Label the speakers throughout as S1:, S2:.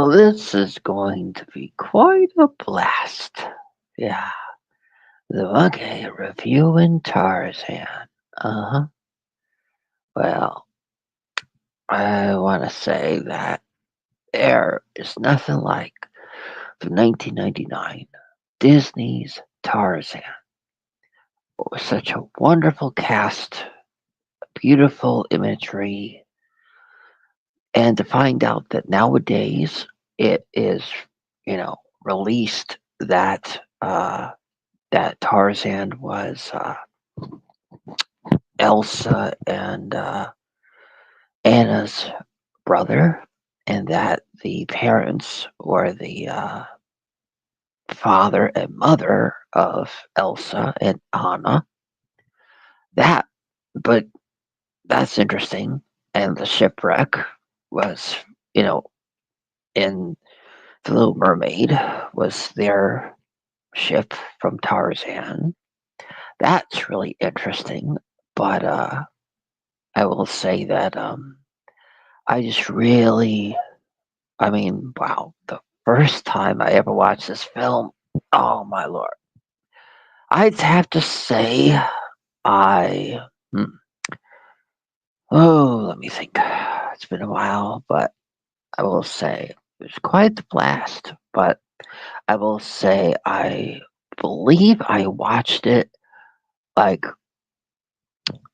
S1: Well, this is going to be quite a blast. Yeah, the Muggy reviewing Tarzan. Uh huh. Well, I want to say that there is nothing like the 1999 Disney's Tarzan. It was such a wonderful cast, beautiful imagery, and to find out that nowadays it is, released that that Tarzan was Elsa and Anna's brother, and that the parents were the father and mother of Elsa and Anna. That, but that's interesting. And the shipwreck was, you know, in the Little Mermaid was their ship from Tarzan. That's really interesting. But I will say that I just really, I mean, wow, the first time I ever watched this film, oh my lord. I'd have to say I, hmm, oh, let me think. It's been a while, but I will say it was quite the blast. But I will say I believe I watched it like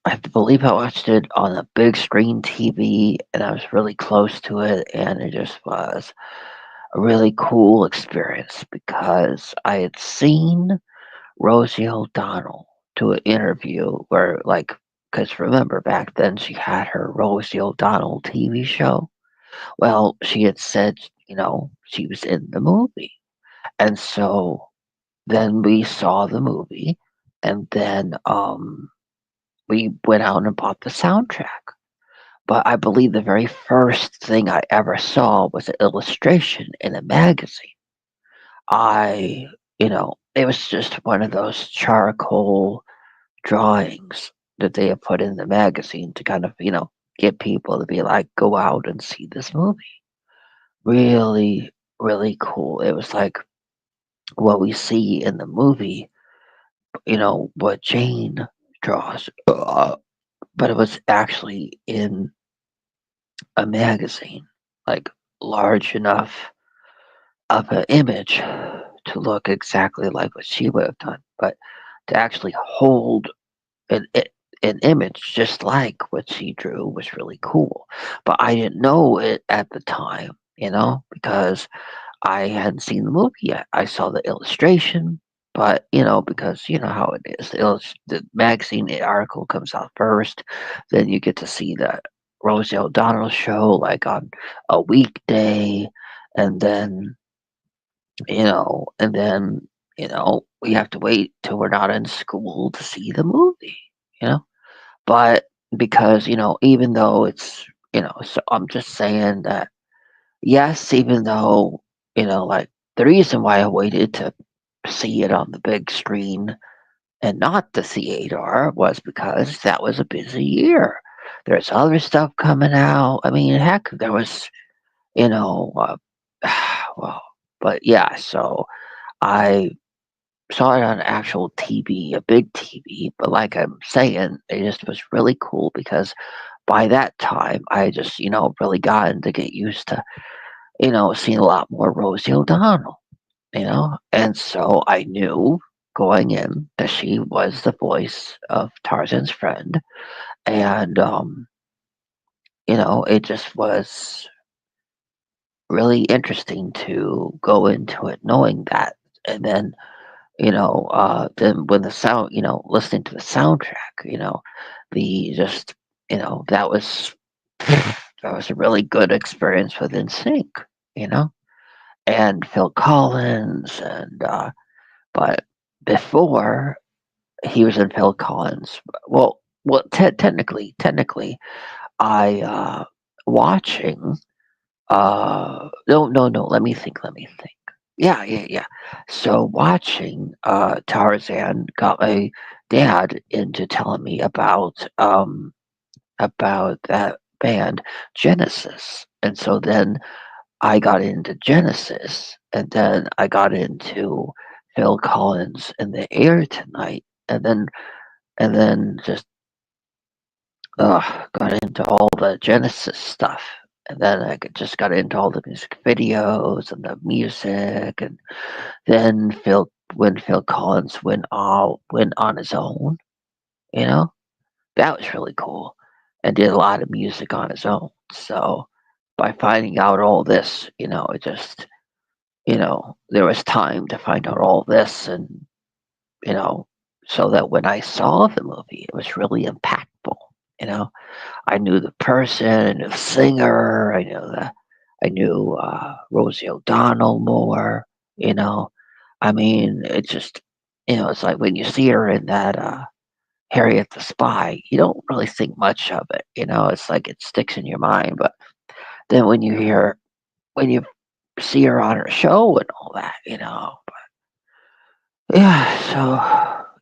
S1: I believe I watched it on a big screen TV, and I was really close to it, and it just was a really cool experience because I had seen Rosie O'Donnell do an interview where, like, because remember back then she had her Rosie O'Donnell TV show. Well, she had said, she was in the movie. And so then we saw the movie, and then we went out and bought the soundtrack. But I believe the very first thing I ever saw was an illustration in a magazine. I, it was just one of those charcoal drawings that they have put in the magazine to kind of, get people to be like, go out and see this movie. Really, really cool. It was like what we see in the movie, what Jane draws, but it was actually in a magazine, like large enough of an image to look exactly like what she would have done, but to actually hold an an image just like what she drew was really cool. But I didn't know it at the time, because I hadn't seen the movie yet. I saw the illustration, but because you know how it is. The magazine article comes out first, then you get to see the Rosie O'Donnell show like on a weekday, and then we have to wait till we're not in school to see the movie. You know, but because even though it's so I'm just saying that yes, even though like the reason why I waited to see it on the big screen and not the theater was because that was a busy year. There's other stuff coming out. I mean, heck, there was you know, uh, well, but yeah. So I saw it on actual TV, a big TV. But like I'm saying, it just was really cool because by that time I just really gotten to get used to seeing a lot more Rosie O'Donnell. And so I knew going in that she was the voice of Tarzan's friend, and it just was really interesting to go into it knowing that, and then when the sound, listening to the soundtrack, the just, that was that was a really good experience with NSYNC, you know, and Phil Collins, and but before he was in Phil Collins, technically, I watching. No. Let me think. Yeah, yeah, yeah. So watching Tarzan got my dad into telling me about that band Genesis, and so then I got into Genesis, and then I got into Phil Collins in the Air Tonight, and then just got into all the Genesis stuff. And then just got into all the music videos and the music, and then when Phil Collins went on his own, you know, that was really cool, and did a lot of music on his own. So by finding out all this, it just there was time to find out all this, and you know, so that when I saw the movie, it was really impactful. You know, I knew the person, I knew the singer, I knew Rosie O'Donnell more. You know, I mean, it just, it's like when you see her in that Harriet the Spy, you don't really think much of it. It's like it sticks in your mind. But then when you see her on her show and all that, yeah. So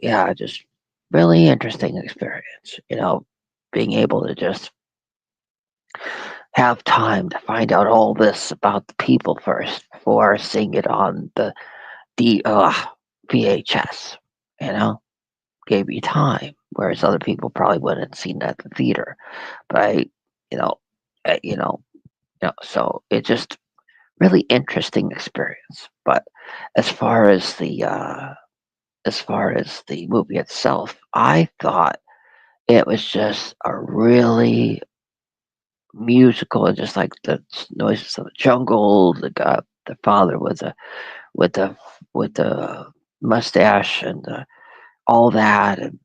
S1: yeah, just really interesting experience. Being able to just have time to find out all this about the people first before seeing it on the VHS. You know, gave me time, whereas other people probably wouldn't have seen it at the theater. But you know, uh, you know, so it just really interesting experience. But as far as the movie itself, I thought it was just a really musical, and just like the noises of the jungle, the father with the with the mustache, and all that, and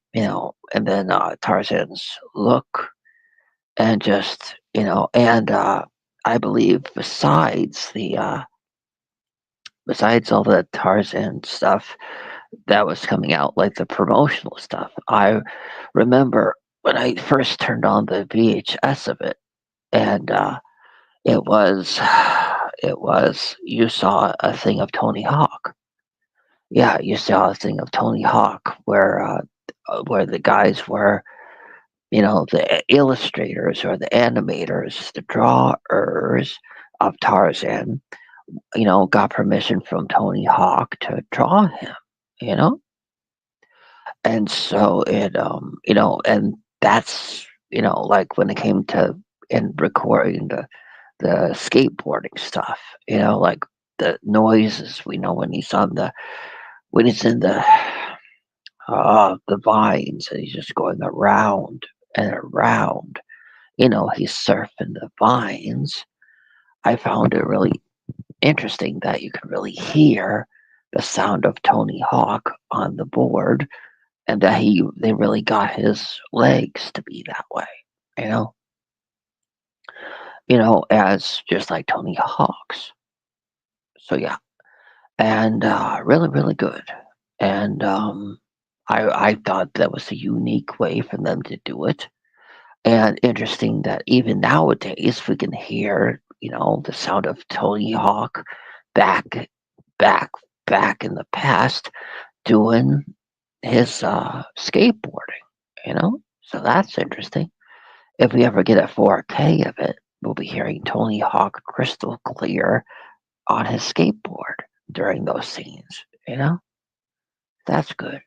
S1: and then Tarzan's look, and just and I believe besides all the Tarzan stuff that was coming out, like the promotional stuff, I remember when I first turned on the VHS of it, and it was it was you saw a thing of Tony Hawk. Yeah, you saw a thing of Tony Hawk where the guys were, the illustrators or the animators, the drawers of Tarzan, got permission from Tony Hawk to draw him, you know? And so and that's, like when it came to in recording the skateboarding stuff, like the noises we know when he's in the vines, and he's just going around and around, he's surfing the vines. I found it really interesting that you can really hear the sound of Tony Hawk on the board, and that they really got his legs to be that way, you know, as just like Tony Hawk's. So yeah, and really, really good. And I thought that was a unique way for them to do it, and interesting that even nowadays we can hear, the sound of Tony Hawk back, back, back in the past doing his skateboarding. So that's interesting. If we ever get a 4K of it, we'll be hearing Tony Hawk crystal clear on his skateboard during those scenes. That's good.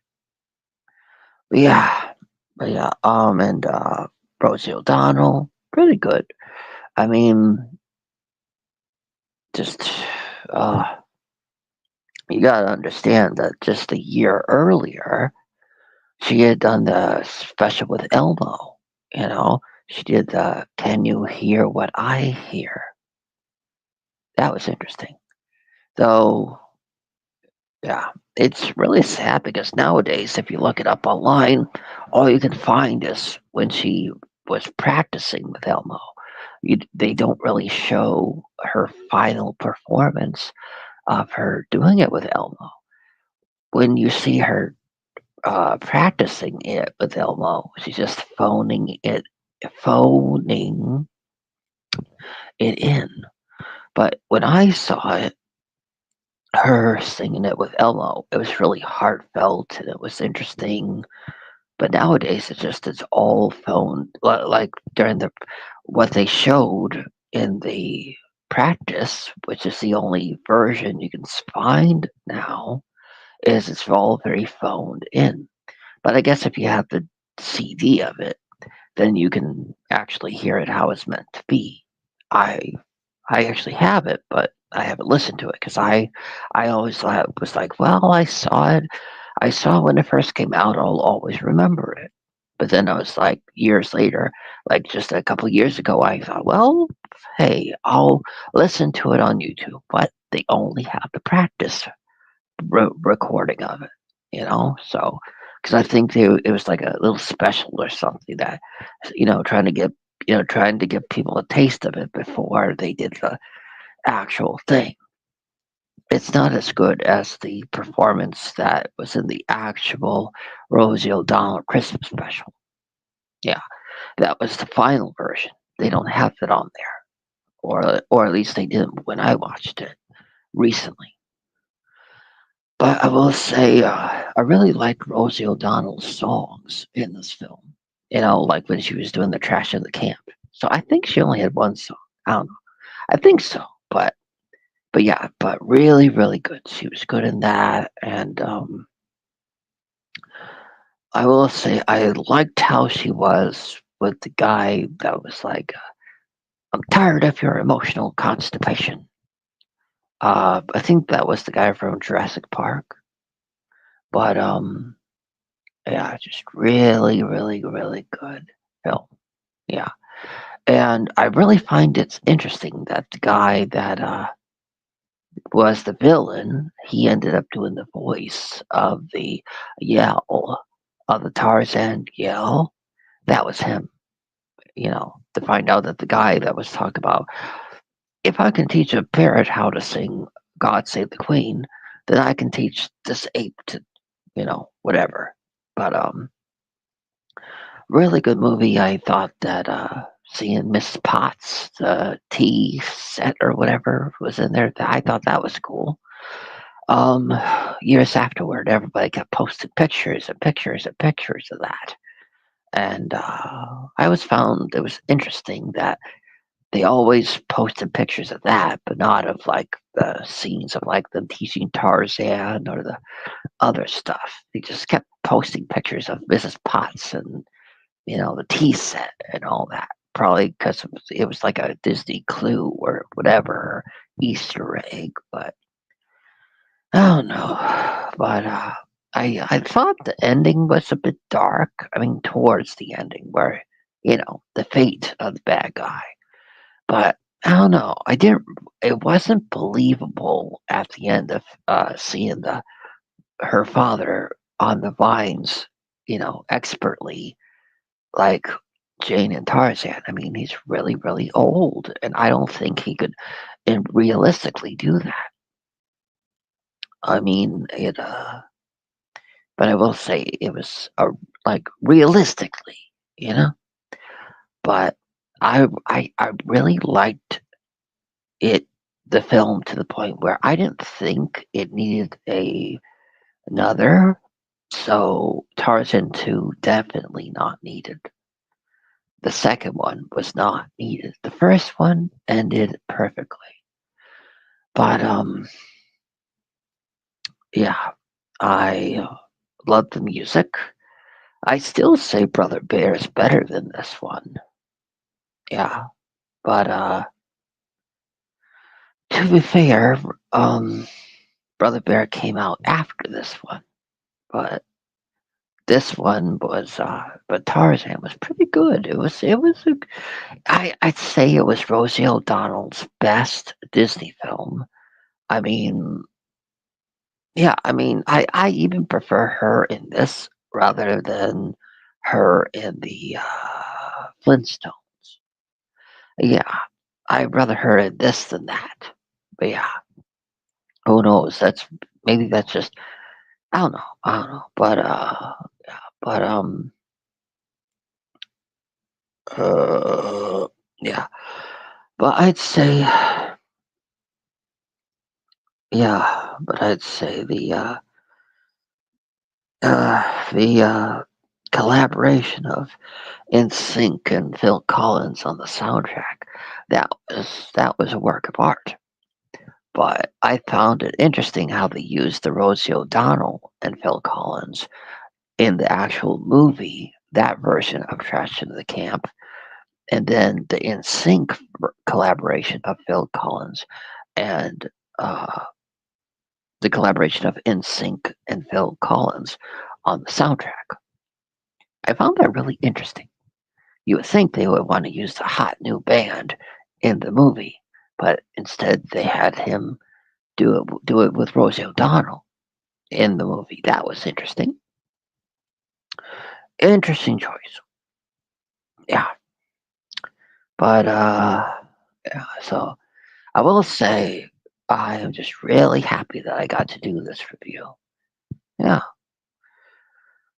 S1: But yeah, and Rosie O'Donnell, pretty good. I mean, just uh, you gotta understand that just a year earlier, she had done the special with Elmo. She did the "Can You Hear What I Hear?" That was interesting. Though, yeah, it's really sad because nowadays, if you look it up online, all you can find is when she was practicing with Elmo. They don't really show her final performance of her doing it with Elmo. When you see her practicing it with Elmo, she's just phoning it in. But when I saw it, her singing it with Elmo, it was really heartfelt and it was interesting. But nowadays, it's all phone, like during what they showed in the practice, which is the only version you can find now, is it's all very phoned in. But I guess if you have the CD of it, then you can actually hear it how it's meant to be. I I actually have it, but I haven't listened to it because I always thought was like, well, I saw when it first came out. I'll always remember it. But then I was like, years later, like just a couple years ago, I thought, well, hey, I'll listen to it on YouTube. But they only have the practice recording of it, So, because I think it was like a little special or something that, trying to get, trying to give people a taste of it before they did the actual thing. It's not as good as the performance that was in the actual Rosie O'Donnell Christmas special. Yeah, that was the final version. They don't have it on there, or at least they didn't when I watched it recently. But I will say, I really liked Rosie O'Donnell's songs in this film. Like when she was doing the trash in the camp. So I think she only had one song. I don't know. I think so, but yeah, but really, really good. She was good in that, and I will say I liked how she was with the guy that was like, "I'm tired of your emotional constipation." I think that was the guy from Jurassic Park, but yeah, just really, really, really good film. Yeah, and I really find it's interesting that the guy that was the villain, he ended up doing the voice of the yell of the Tarzan yell. That was him. To find out that the guy that was talking about, if I can teach a parrot how to sing "God Save the Queen," then I can teach this ape to, whatever. But really good movie. I thought that seeing Miss Potts, the tea set or whatever was in there, I thought that was cool. Um, Years afterward, everybody kept posting pictures and pictures and pictures of that. And I always found it was interesting that they always posted pictures of that, but not of like the scenes of like them teaching Tarzan or the other stuff. They just kept posting pictures of Mrs. Potts and the tea set and all that. Probably because it was like a Disney clue or whatever, Easter egg. But I don't know. But I thought the ending was a bit dark. I mean, towards the ending, where the fate of the bad guy. But I don't know. I didn't. It wasn't believable at the end of seeing the her father on the vines. Expertly like Jane and Tarzan. I mean, he's really, really old, and I don't think he could and realistically do that. I mean, but I will say it was like realistically, you know. But I really liked it, the film, to the point where I didn't think it needed another. So Tarzan 2 definitely not needed. The second one was not needed. The first one ended perfectly. But yeah, I love the music. I still say Brother Bear is better than this one. Yeah, but to be fair, um, Brother Bear came out after this one, but this one was, but Tarzan was pretty good. I'd say it was Rosie O'Donnell's best Disney film. I mean, yeah, I mean, I even prefer her in this rather than her in the Flintstones. Yeah, I'd rather her in this than that. But yeah, who knows? Maybe that's just I don't know. I don't know. But yeah, but uh yeah. But I'd say yeah, but I'd say the collaboration of NSYNC and Phil Collins on the soundtrack that was a work of art. But I found it interesting how they used the Rosie O'Donnell and Phil Collins in the actual movie, that version of Trash in the Camp, and then the In Sync collaboration of Phil Collins and uh, the collaboration of In Sync and Phil Collins on the soundtrack. I found that really interesting. You would think they would want to use the hot new band in the movie, but instead they had him do it with Rosie O'Donnell in the movie. That was interesting. Interesting choice. Yeah. But yeah, so I will say I am just really happy that I got to do this review. Yeah.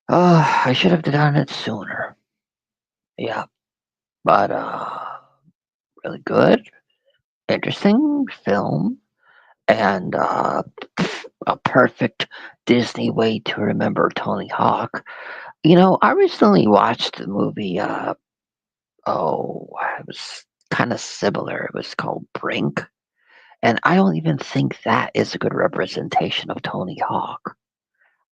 S1: I should have done it sooner. Yeah. But really good, interesting film, and a perfect Disney way to remember Tony Hawk. I recently watched the movie. Oh, it was kind of similar. It was called Brink, and I don't even think that is a good representation of Tony Hawk.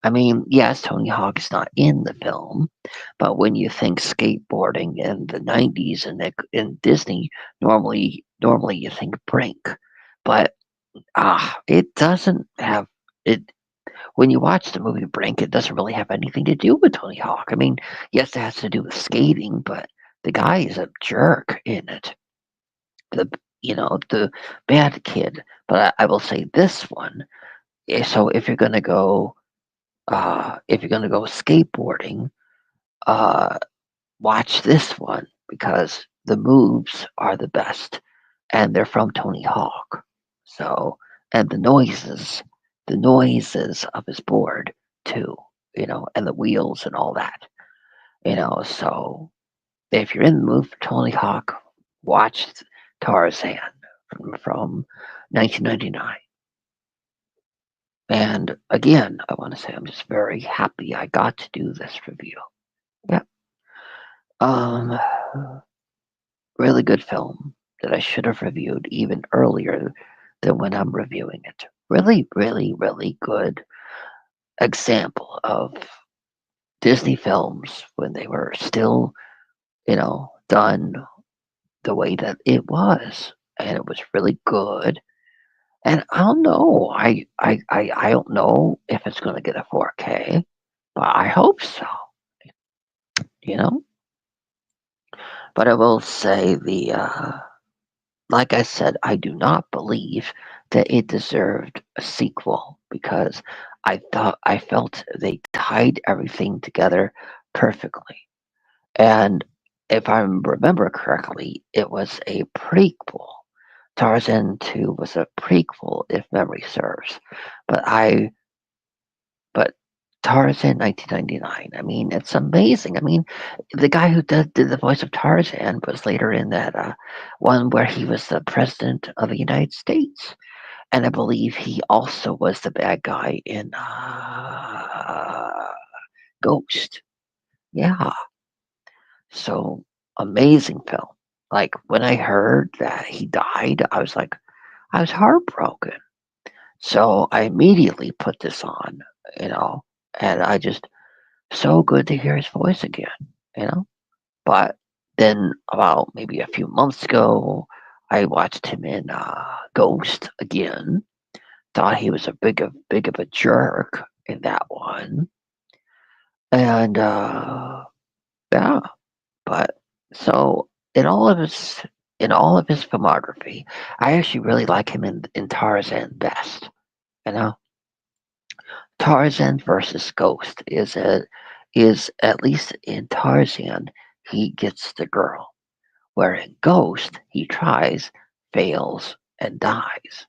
S1: I mean, yes, Tony Hawk is not in the film, but when you think skateboarding in the '90s and in Disney, normally you think Brink, but it doesn't have it. When you watch the movie Brink, it doesn't really have anything to do with Tony Hawk. I mean, yes, it has to do with skating, but the guy is a jerk in it. The the bad kid. But I will say this one. So if you're gonna go skateboarding, uh, watch this one because the moves are the best, and they're from Tony Hawk. So, and the noises of his board too, and the wheels and all that, So, if you're in the mood for Tony Hawk, watch Tarzan from 1999. And again, I want to say I'm just very happy I got to do this review. Yeah. Um, really good film that I should have reviewed even earlier than when I'm reviewing it. Really, really, really good example of Disney films when they were still, done the way that it was. And it was really good. And I don't know. I don't know if it's gonna get a 4K, but I hope so, you know? But I will say like I said, I do not believe that it deserved a sequel because I felt they tied everything together perfectly. And if I remember correctly, it was a prequel. Tarzan 2 was a prequel, if memory serves. But but Tarzan 1999, I mean, it's amazing. I mean, the guy who did the voice of Tarzan was later in that one where he was the president of the United States. And I believe he also was the bad guy in Ghost. Yeah. So amazing film. Like when I heard that he died, I was heartbroken. So I immediately put this on, you know, and I just so good to hear his voice again, you know. But then about maybe a few months ago, I watched him in Ghost again. Thought he was a big of a jerk in that one, and yeah. But so in all of his filmography, I actually really like him in Tarzan best. You know, Tarzan versus Ghost is at least in Tarzan he gets the girl, where in Ghost he tries, fails, and dies.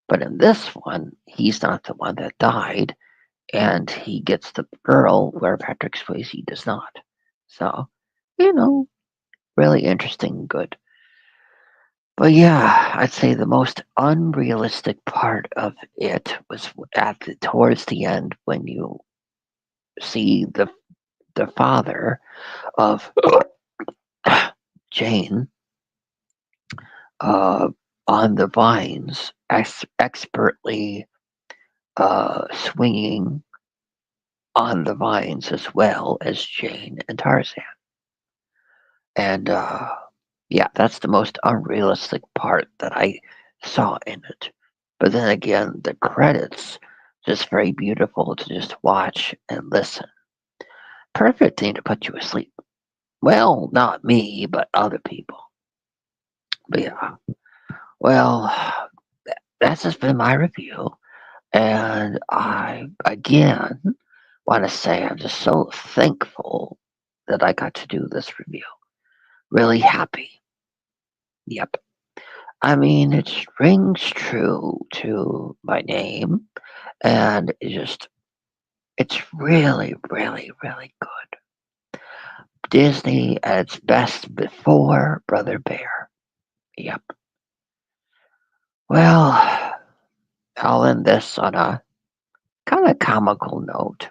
S1: But in this one, he's not the one that died, and he gets the girl where Patrick Swayze does not. So, you know, really interesting, good. But yeah, I'd say the most unrealistic part of it was towards the end when you see the father of Jane uh, on the vines, expertly swinging on the vines as well as Jane and Tarzan. And yeah, that's the most unrealistic part that I saw in it. But then again, the credits just very beautiful to just watch and listen. Perfect thing to put you asleep. Well, not me, but other people. But yeah, well, that's just been my review. And I, again, want to say I'm just so thankful that I got to do this review. Really happy. Yep. I mean, it rings true to my name, and it's really, really, really good. Disney at its best before Brother Bear. Yep. Well, I'll end this on a kind of comical note.